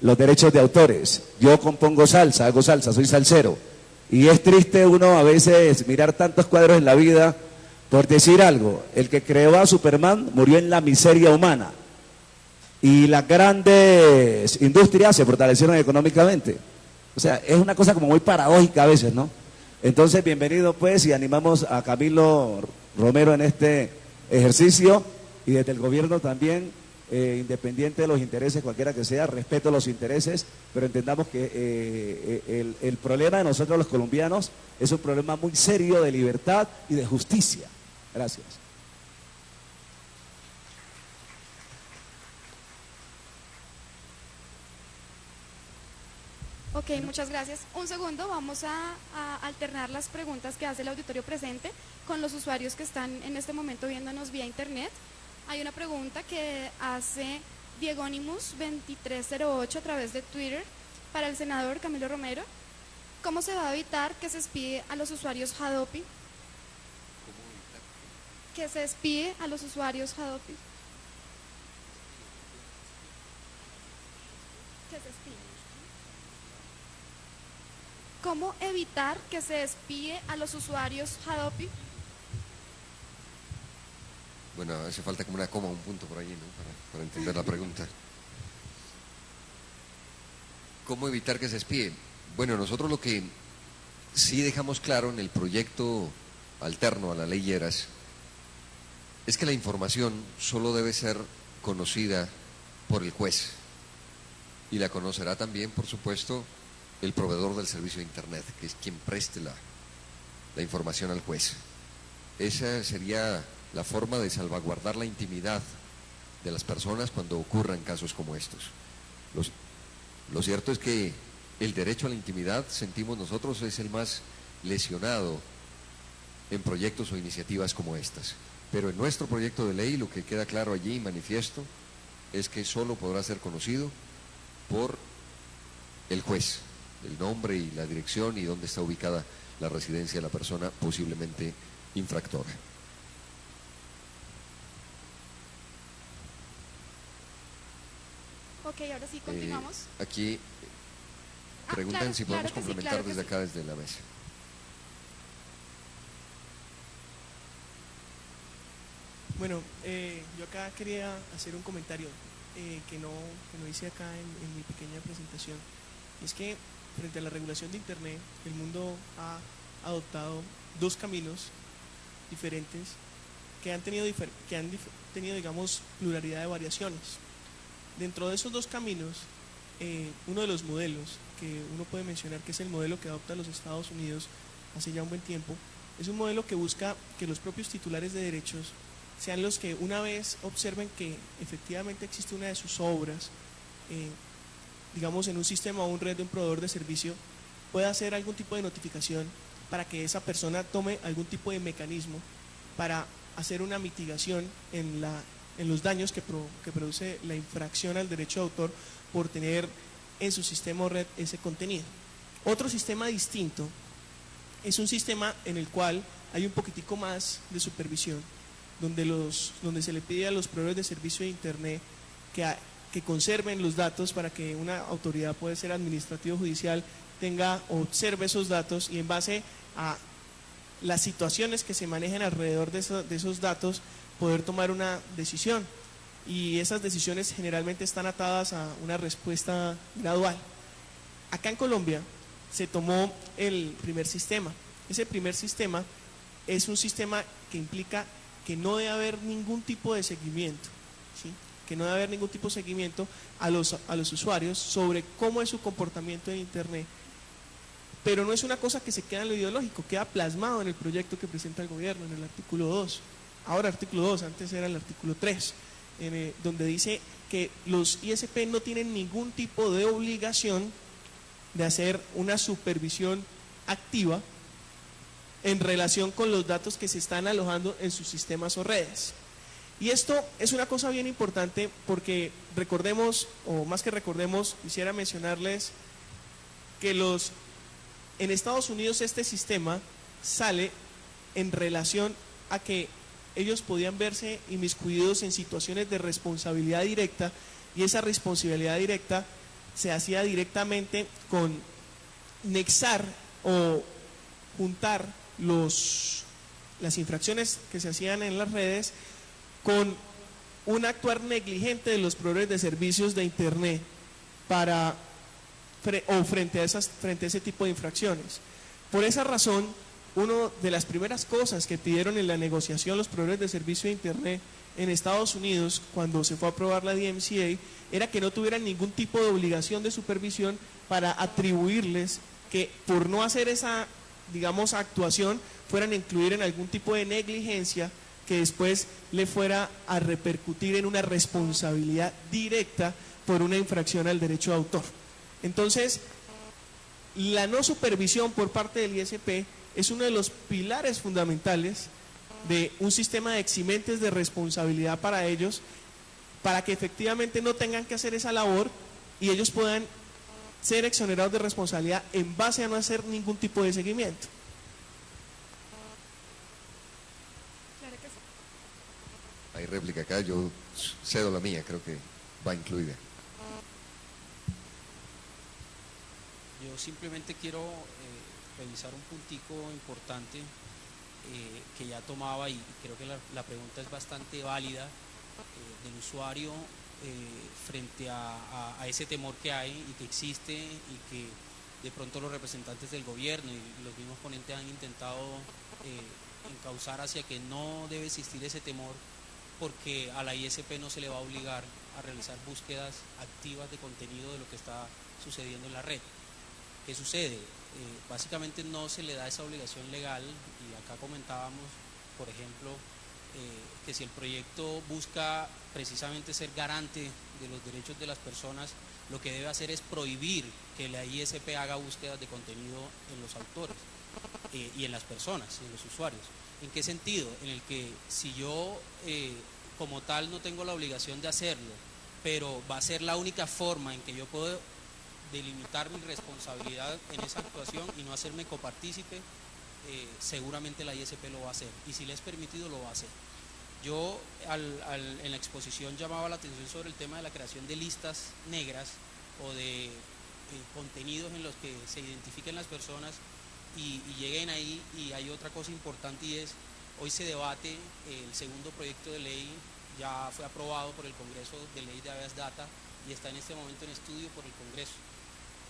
los derechos de autores. Yo compongo salsa, hago salsa, soy salsero. Y es triste uno a veces mirar tantos cuadros en la vida. Por decir algo, el que creó a Superman murió en la miseria humana. Y las grandes industrias se fortalecieron económicamente. O sea, es una cosa como muy paradójica a veces, ¿no? Entonces, bienvenido pues, y animamos a Camilo Romero en este ejercicio, y desde el gobierno también, independiente de los intereses, cualquiera que sea, respeto los intereses, pero entendamos que el problema de nosotros los colombianos es un problema muy serio de libertad y de justicia. Gracias. Ok, muchas gracias. Un segundo, vamos a alternar las preguntas que hace el auditorio presente con los usuarios que están en este momento viéndonos vía internet. Hay una pregunta que hace Diegonimus 2308 a través de Twitter para el senador Camilo Romero. ¿Cómo se va a evitar que se espíe a los usuarios Hadopi? Que se espíe a los usuarios Hadopi. Que se espíe. ¿Cómo evitar que se espíe a los usuarios Hadopi? Bueno, hace falta como una coma, un punto por allí, ¿no? Para entender la pregunta. ¿Cómo evitar que se espíe? Bueno, nosotros lo que sí dejamos claro en el proyecto alterno a la ley Lleras es que la información solo debe ser conocida por el juez, y la conocerá también, por supuesto, el proveedor del servicio de Internet, que es quien preste la información al juez. Esa sería la forma de salvaguardar la intimidad de las personas cuando ocurran casos como estos. Lo cierto es que el derecho a la intimidad, sentimos nosotros, es el más lesionado en proyectos o iniciativas como estas. Pero en nuestro proyecto de ley lo que queda claro allí, manifiesto, es que solo podrá ser conocido por el juez, el nombre y la dirección y dónde está ubicada la residencia de la persona posiblemente infractora. Ok, ahora sí, continuamos. Aquí preguntan claro, si podemos claro que sí, complementar claro que desde sí. acá, desde la mesa. Bueno, yo acá quería hacer un comentario que no hice acá en mi pequeña presentación. Es que frente a la regulación de Internet, el mundo ha adoptado dos caminos diferentes que han tenido, digamos, pluralidad de variaciones. Dentro de esos dos caminos, uno de los modelos que uno puede mencionar, que es el modelo que adopta los Estados Unidos hace ya un buen tiempo, es un modelo que busca que los propios titulares de derechos sean los que, una vez observen que efectivamente existe una de sus obras, digamos en un sistema o un red de un proveedor de servicio, pueda hacer algún tipo de notificación para que esa persona tome algún tipo de mecanismo para hacer una mitigación en los daños que produce la infracción al derecho de autor por tener en su sistema o red ese contenido. Otro sistema distinto es un sistema en el cual hay un poquitico más de supervisión, donde se le pide a los proveedores de servicio de Internet que conserven los datos para que una autoridad, puede ser administrativa o judicial, observe esos datos y en base a las situaciones que se manejan alrededor de esos datos, poder tomar una decisión. Y esas decisiones generalmente están atadas a una respuesta gradual. Acá en Colombia se tomó el primer sistema. Ese primer sistema es un sistema que implica que no debe haber ningún tipo de seguimiento, ¿sí? Que no debe haber ningún tipo de seguimiento a los usuarios sobre cómo es su comportamiento en Internet. Pero no es una cosa que se queda en lo ideológico, queda plasmado en el proyecto que presenta el gobierno, en el artículo 2. Ahora artículo 2, antes era el artículo 3, donde dice que los ISP no tienen ningún tipo de obligación de hacer una supervisión activa en relación con los datos que se están alojando en sus sistemas o redes. Y esto es una cosa bien importante porque recordemos, o más que recordemos, quisiera mencionarles que en Estados Unidos este sistema sale en relación a que ellos podían verse inmiscuidos en situaciones de responsabilidad directa, y esa responsabilidad directa se hacía directamente con nexar o juntar las infracciones que se hacían en las redes con un actuar negligente de los proveedores de servicios de Internet frente a ese tipo de infracciones. Por esa razón, una de las primeras cosas que pidieron en la negociación los proveedores de servicio de Internet en Estados Unidos, cuando se fue a aprobar la DMCA, era que no tuvieran ningún tipo de obligación de supervisión para atribuirles que por no hacer esa, digamos, actuación, fueran a incluir en algún tipo de negligencia que después le fuera a repercutir en una responsabilidad directa por una infracción al derecho de autor. Entonces, la no supervisión por parte del ISP es uno de los pilares fundamentales de un sistema de eximentes de responsabilidad para ellos, para que efectivamente no tengan que hacer esa labor y ellos puedan ser exonerados de responsabilidad en base a no hacer ningún tipo de seguimiento. Claro que sí. Hay réplica acá, yo cedo la mía, creo que va incluida. Yo simplemente quiero revisar un puntico importante que ya tomaba, y creo que la pregunta es bastante válida, del usuario frente a ese temor que hay y que existe, y que de pronto los representantes del gobierno y los mismos ponentes han intentado encauzar hacia que no debe existir ese temor, porque a la ISP no se le va a obligar a realizar búsquedas activas de contenido de lo que está sucediendo en la red. ¿Qué sucede? Básicamente no se le da esa obligación legal, y acá comentábamos, por ejemplo, que si el proyecto busca precisamente ser garante de los derechos de las personas, lo que debe hacer es prohibir que la ISP haga búsquedas de contenido en los autores y en las personas, en los usuarios. ¿En qué sentido? En el que si yo como tal no tengo la obligación de hacerlo, pero va a ser la única forma en que yo puedo delimitar mi responsabilidad en esa actuación y no hacerme copartícipe, seguramente la ISP lo va a hacer, y si le es permitido lo va a hacer. Yo en la exposición llamaba la atención sobre el tema de la creación de listas negras o de contenidos en los que se identifiquen las personas y lleguen ahí. Y hay otra cosa importante, y es, hoy se debate el segundo proyecto de ley, ya fue aprobado por el Congreso, de ley de habeas data, y está en este momento en estudio por el Congreso.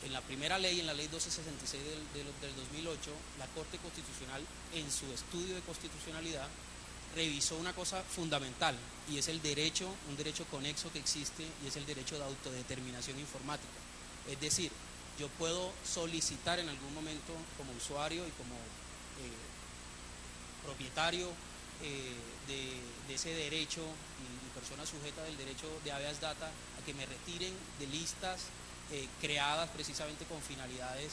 En la primera ley, en la ley 1266 del 2008, la Corte Constitucional, en su estudio de constitucionalidad, revisó una cosa fundamental, y es el derecho, un derecho conexo que existe, y es el derecho de autodeterminación informática. Es decir, yo puedo solicitar en algún momento, como usuario y como propietario de ese derecho y persona sujeta del derecho de habeas data, a que me retiren de listas creadas precisamente con finalidades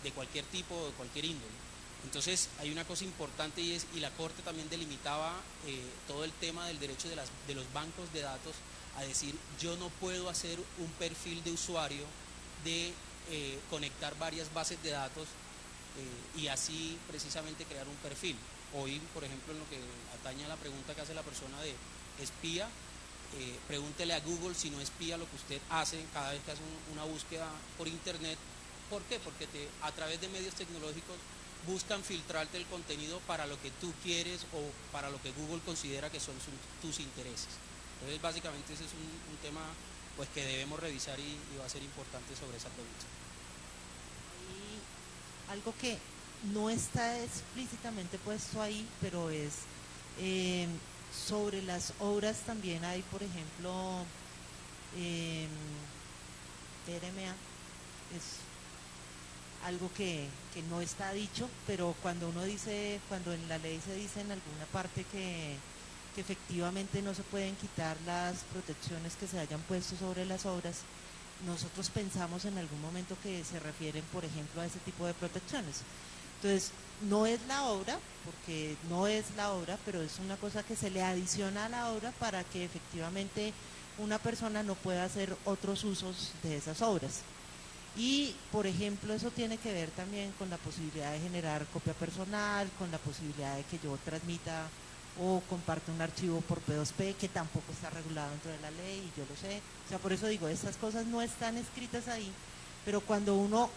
de cualquier tipo, de cualquier índole. Entonces hay una cosa importante, y la Corte también delimitaba todo el tema del derecho de los bancos de datos, a decir, yo no puedo hacer un perfil de usuario de conectar varias bases de datos y así precisamente crear un perfil. Hoy, por ejemplo, en lo que atañe a la pregunta que hace la persona de espía, pregúntele a Google si no espía lo que usted hace cada vez que hace una búsqueda por internet. ¿Por qué? Porque a través de medios tecnológicos buscan filtrarte el contenido para lo que tú quieres o para lo que Google considera que son tus intereses. Entonces, básicamente ese es un tema pues que debemos revisar, y va a ser importante sobre esa pregunta. Y algo que no está explícitamente puesto ahí, pero es sobre las obras también hay, por ejemplo, TRMA, es algo que no está dicho, pero cuando uno dice, cuando en la ley se dice en alguna parte que efectivamente no se pueden quitar las protecciones que se hayan puesto sobre las obras, nosotros pensamos en algún momento que se refieren, por ejemplo, a ese tipo de protecciones. Entonces, no es la obra, porque no es la obra, pero es una cosa que se le adiciona a la obra para que efectivamente una persona no pueda hacer otros usos de esas obras. Y, por ejemplo, eso tiene que ver también con la posibilidad de generar copia personal, con la posibilidad de que yo transmita o comparte un archivo por P2P que tampoco está regulado dentro de la ley, y yo lo sé. O sea, por eso digo, estas cosas no están escritas ahí, pero cuando uno